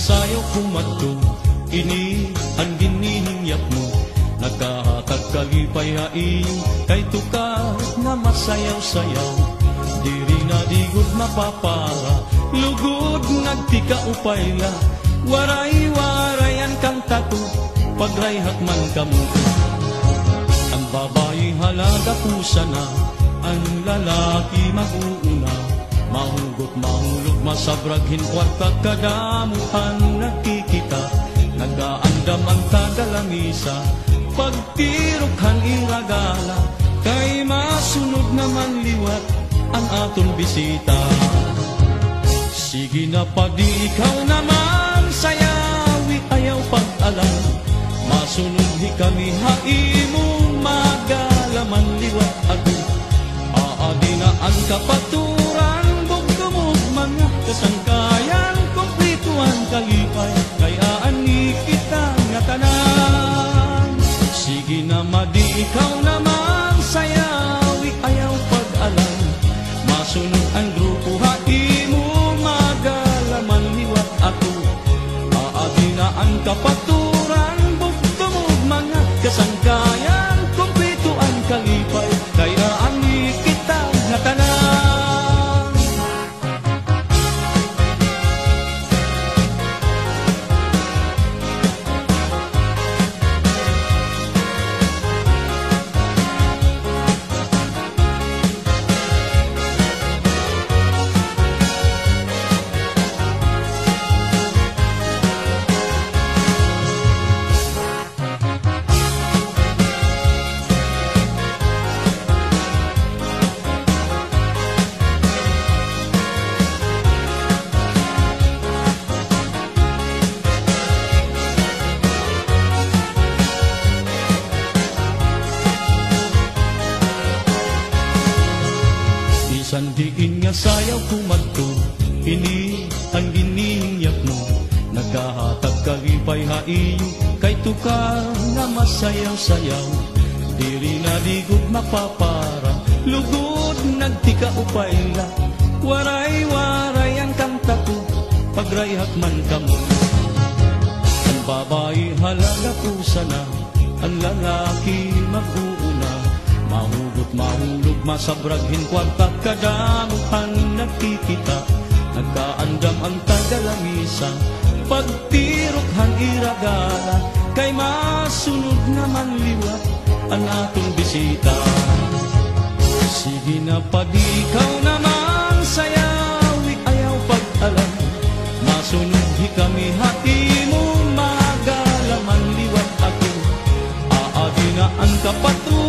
sayo kumadto, ini ang ginihingyap mo. Nagkahatag kalipay haiyo, kay tukar nga masayaw-sayaw. Diri na digod mapapara, lugod nagtika upayla. Waray-warayan kang tato, pagrayhak man kamo. Ang babae halaga pusa na, ang lalaki mag-uuna. Mahugot, mahulog, masabraghin, kwarta kadamuhan nakikita. Nagaandam ang tagalangisa, pagtirukhan iragala. Kay masunod naman liwat ang aton bisita. Sige na padi ikaw naman, sayawi ayaw pag-alam. Masunod di kami haimo, magalaman liwat ako. Aadi na ang kapaturan, bugdumog mga kasangkayan. Kumplituan kalipay, kaya ani kita nga tanan. Sige na madi ikaw naman, sayawi ayaw pag-alam. Masunod ang grupo haimo, magalaman liwat ako. Aadi na ang kapaturan, bugdumog mga kasangkayan. Kumplituan kalipay, kaya ani kita nga tanan. Sandiin nga sayaw kumadto, ini ang ginihingyap mo. Nagkahatag kalipay haiyo, kay tukar nga masayaw-sayaw. Diri na digod mapapara, lugod nagtika upayla. Waray-waray ang kanta ko, pagrayhak man kamo. Ang babae halaga pusa na, ang lalaki mag-uuna. Mahugot, mahulog, masabraghin, kwarta kadamuhan nakikita. Nagkaandam ang tagalangisa, pagtirukhan iragala. Kay masunod naman liwat ang atong bisita. Sige na padi ikaw naman, sayawi ayaw pag-alam. Masunod di kami haimo, magalaman liwat ako. Aadi na ang kapatuloy,